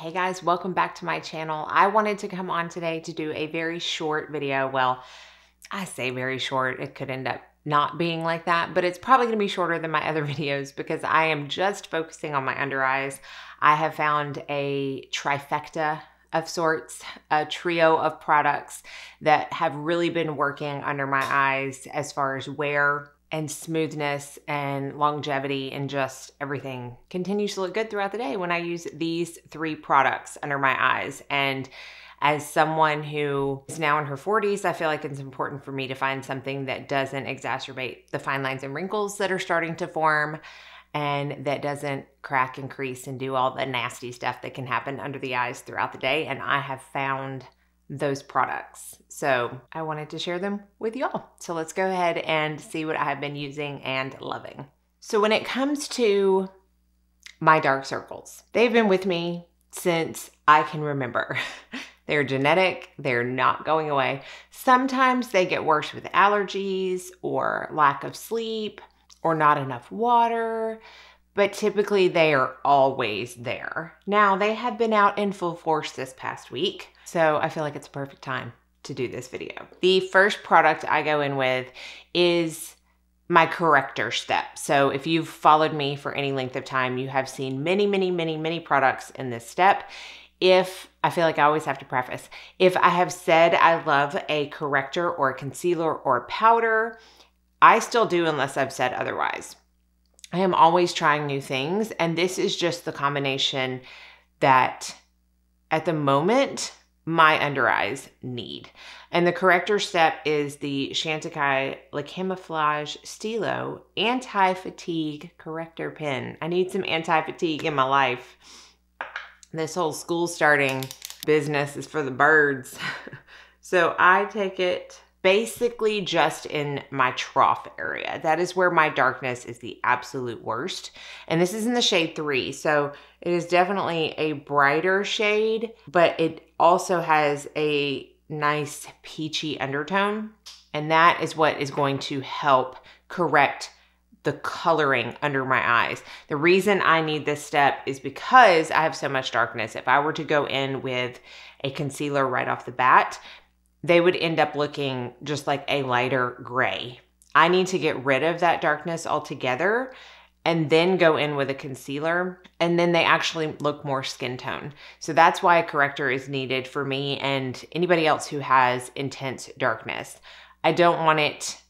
Hey guys, welcome back to my channel. I wanted to come on today to do a very short video. Well, I say very short, it could end up not being like that, but it's probably gonna be shorter than my other videos because I am just focusing on my under eyes. I have found a trifecta of sorts, a trio of products that have really been working under my eyes as far as wear and smoothness and longevity, and just everything continues to look good throughout the day when I use these three products under my eyes. And as someone who is now in her 40s, I feel like it's important for me to find something that doesn't exacerbate the fine lines and wrinkles that are starting to form, and that doesn't crack and crease and do all the nasty stuff that can happen under the eyes throughout the day. And I have found those products, so I wanted to share them with y'all. So let's go ahead and see what I have been using and loving. So when it comes to my dark circles, they've been with me since I can remember. They're genetic, they're not going away. Sometimes they get worse with allergies or lack of sleep or not enough water, but typically they are always there. Now, they have been out in full force this past week, so I feel like it's a perfect time to do this video. The first product I go in with is my Corrector Step. So if you've followed me for any length of time, you have seen many products in this step. I feel like I always have to preface, if I have said I love a corrector or a concealer or a powder, I still do unless I've said otherwise. I am always trying new things, and this is just the combination that at the moment my under eyes need. And the Corrector Step is the Chantecaille Le Camouflage Stylo Anti-Fatigue Corrector Pen. I need some anti-fatigue in my life. This whole school starting business is for the birds. So I take it basically just in my trough area. That is where my darkness is the absolute worst. And this is in the shade 3. So it is definitely a brighter shade, but it also has a nice peachy undertone. And that is what is going to help correct the coloring under my eyes. The reason I need this step is because I have so much darkness. If I were to go in with a concealer right off the bat, they would end up looking just like a lighter gray. I need to get rid of that darkness altogether and then go in with a concealer, and then they actually look more skin tone. So that's why a corrector is needed for me and anybody else who has intense darkness. I don't want it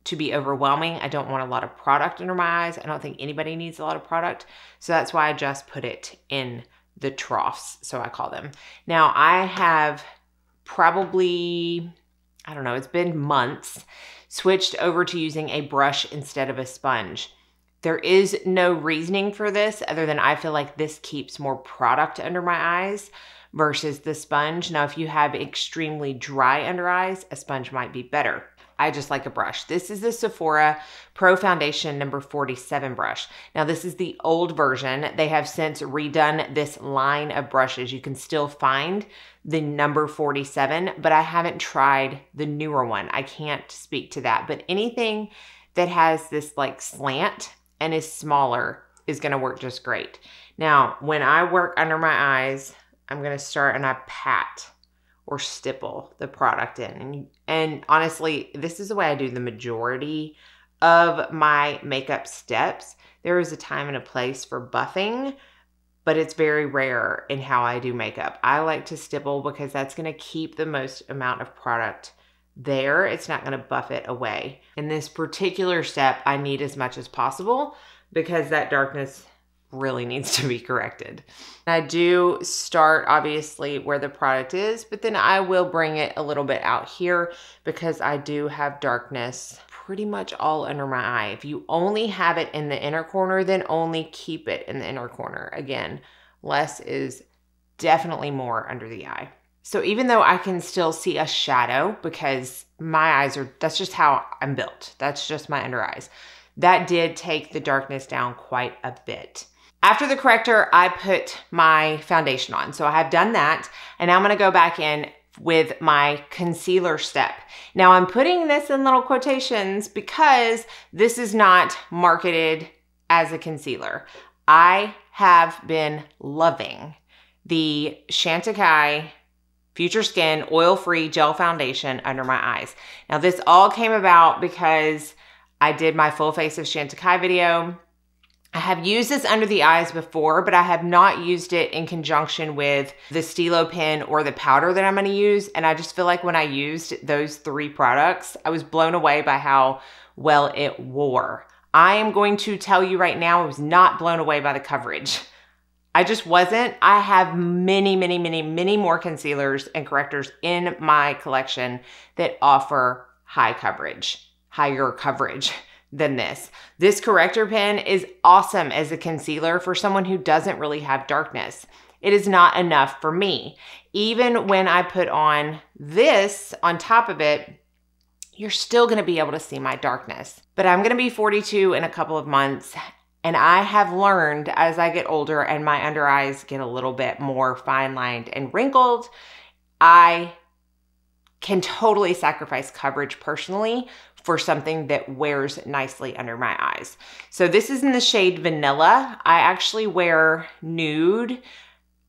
to be overwhelming. I don't want a lot of product under my eyes. I don't think anybody needs a lot of product. So that's why I just put it in the troughs, so I call them. Now I have probably, I don't know, it's been months, switched over to using a brush instead of a sponge. There is no reasoning for this other than I feel like this keeps more product under my eyes versus the sponge. Now, if you have extremely dry under eyes, a sponge might be better. I just like a brush. This is the Sephora Pro Foundation number 47 brush. Now, this is the old version. They have since redone this line of brushes. You can still find the number 47, but I haven't tried the newer one. I can't speak to that, but anything that has this like slant and is smaller is gonna work just great. Now, when I work under my eyes, I'm gonna start and I pat or stipple the product in. And honestly, this is the way I do the majority of my makeup steps. There is a time and a place for buffing, but it's very rare in how I do makeup. I like to stipple because that's gonna keep the most amount of product there. It's not gonna buff it away. In this particular step, I need as much as possible because that darkness really needs to be corrected. I do start obviously where the product is, but then I will bring it a little bit out here because I do have darkness pretty much all under my eye. If you only have it in the inner corner, then only keep it in the inner corner. Again, less is definitely more under the eye. So even though I can still see a shadow because my eyes are, that's just how I'm built. That's just my under eyes. That did take the darkness down quite a bit. After the corrector, I put my foundation on. So I have done that, and now I'm gonna go back in with my concealer step. Now I'm putting this in little quotations because this is not marketed as a concealer. I have been loving the Chantecaille Future Skin Oil-Free Gel Foundation under my eyes. Now this all came about because I did my full face of Chantecaille video. I have used this under the eyes before, but I have not used it in conjunction with the Stilo pen or the powder that I'm gonna use. And I just feel like when I used those 3 products, I was blown away by how well it wore. I am going to tell you right now, I was not blown away by the coverage. I just wasn't. I have many, many, many, many more concealers and correctors in my collection that offer higher coverage than this. This corrector pen is awesome as a concealer for someone who doesn't really have darkness. It is not enough for me. Even when I put on this on top of it, you're still gonna be able to see my darkness. But I'm gonna be 42 in a couple of months, and I have learned as I get older and my under eyes get a little bit more fine-lined and wrinkled, I can totally sacrifice coverage personally for something that wears nicely under my eyes. So this is in the shade Vanilla. I actually wear nude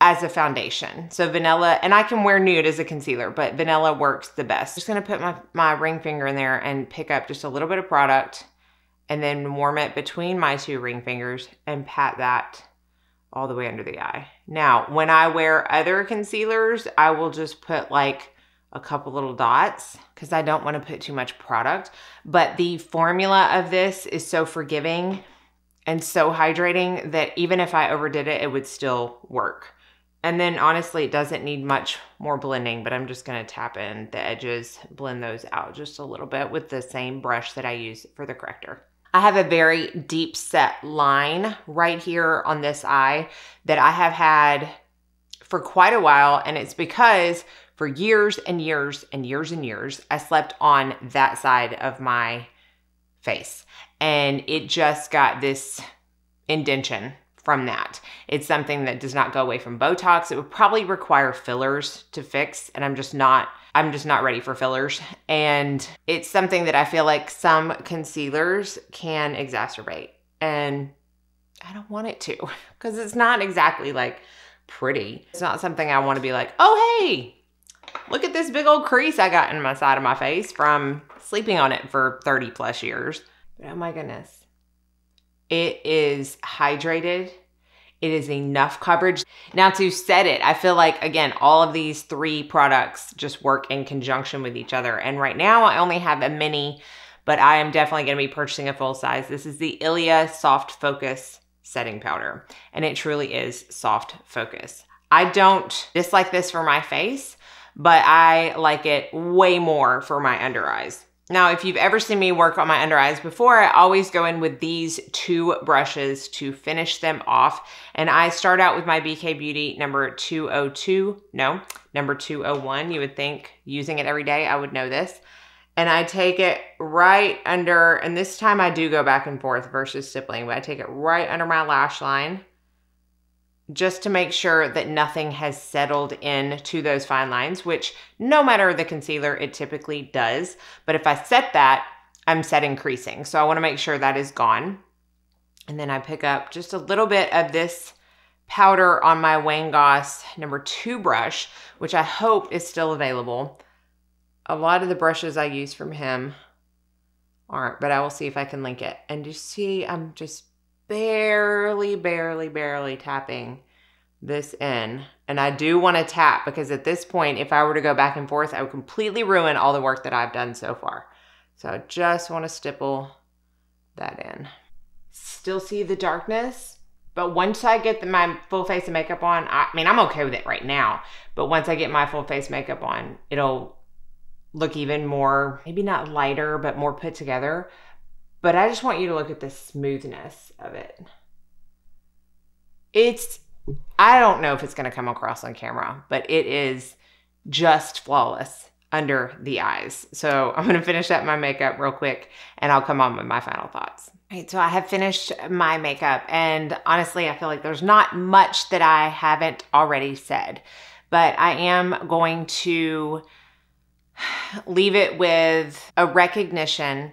as a foundation. So Vanilla, and I can wear nude as a concealer, but Vanilla works the best. I'm just gonna put my ring finger in there and pick up just a little bit of product and then warm it between my 2 ring fingers and pat that all the way under the eye. Now, when I wear other concealers, I will just put like a couple little dots because I don't want to put too much product. But the formula of this is so forgiving and so hydrating that even if I overdid it, it would still work. And then honestly, it doesn't need much more blending, but I'm just gonna tap in the edges, blend those out just a little bit with the same brush that I use for the corrector. I have a very deep set line right here on this eye that I have had for quite a while, and it's because for years and years and years and years, I slept on that side of my face, and it just got this indentation from that. It's something that does not go away from Botox. It would probably require fillers to fix, and I'm just not ready for fillers. And it's something that I feel like some concealers can exacerbate, and I don't want it to, because it's not exactly like pretty. It's not something I want to be like, oh, hey, look at this big old crease I got in my side of my face from sleeping on it for 30 plus years. But oh my goodness. It is hydrated. It is enough coverage. Now to set it, I feel like, again, all of these 3 products just work in conjunction with each other. And right now I only have a mini, but I am definitely going to be purchasing a full size. This is the Ilia Soft Focus Setting Powder, and it truly is soft focus. I don't dislike this for my face, but I like it way more for my under eyes. Now, if you've ever seen me work on my under eyes before, I always go in with these 2 brushes to finish them off. And I start out with my BK Beauty number 202, no, number 201. You would think using it every day, I would know this. And I take it right under, and this time I do go back and forth versus stippling, but I take it right under my lash line just to make sure that nothing has settled into those fine lines, which no matter the concealer, it typically does. But if I set that, I'm setting creasing. So I wanna make sure that is gone. And then I pick up just a little bit of this powder on my Wayne Goss number 2 brush, which I hope is still available. A lot of the brushes I use from him aren't, but I will see if I can link it. And you see, I'm just barely tapping this in. And I do want to tap because at this point, if I were to go back and forth, I would completely ruin all the work that I've done so far. So I just want to stipple that in. Still see the darkness, but once I get my full face of makeup on, I mean, I'm okay with it right now, but once I get my full face makeup on, it'll look even more, maybe not lighter, but more put together. But I just want you to look at the smoothness of it. I don't know if it's gonna come across on camera, but it is just flawless under the eyes. So I'm gonna finish up my makeup real quick and I'll come on with my final thoughts. All right, so I have finished my makeup, and honestly, I feel like there's not much that I haven't already said, but I am going to leave it with a recognition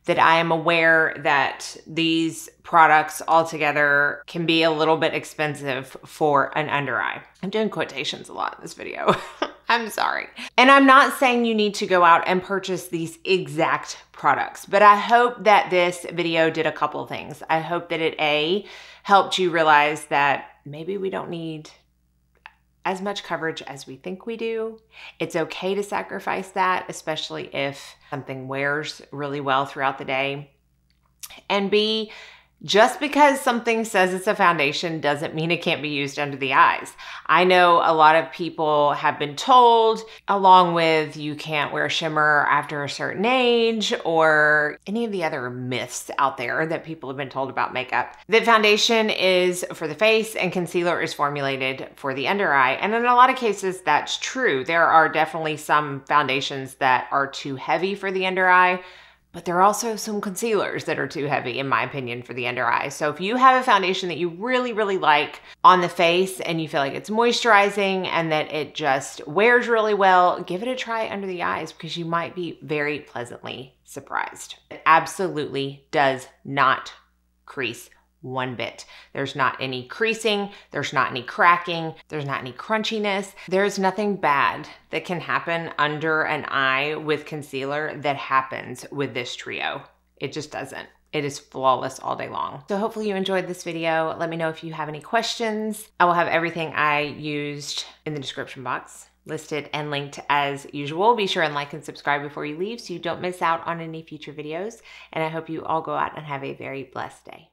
that I am aware that these products altogether can be a little bit expensive for an under eye. I'm doing quotations a lot in this video. I'm sorry. And I'm not saying you need to go out and purchase these exact products, but I hope that this video did a couple of things. I hope that it helped you realize that maybe we don't need as much coverage as we think we do. It's okay to sacrifice that, especially if something wears really well throughout the day. And B, just because something says it's a foundation doesn't mean it can't be used under the eyes. I know a lot of people have been told, along with you can't wear shimmer after a certain age, or any of the other myths out there that people have been told about makeup, that foundation is for the face and concealer is formulated for the under eye. And in a lot of cases, that's true. There are definitely some foundations that are too heavy for the under eye, but there are also some concealers that are too heavy, in my opinion, for the under eye. So if you have a foundation that you really, really like on the face and you feel like it's moisturizing and that it just wears really well, give it a try under the eyes because you might be very pleasantly surprised. It absolutely does not crease one bit. There's not any creasing, there's not any cracking, there's not any crunchiness. There's nothing bad that can happen under an eye with concealer that happens with this trio. It just doesn't. It is flawless all day long. So hopefully you enjoyed this video. Let me know if you have any questions. I will have everything I used in the description box listed and linked as usual. Be sure and like and subscribe before you leave so you don't miss out on any future videos. And I hope you all go out and have a very blessed day.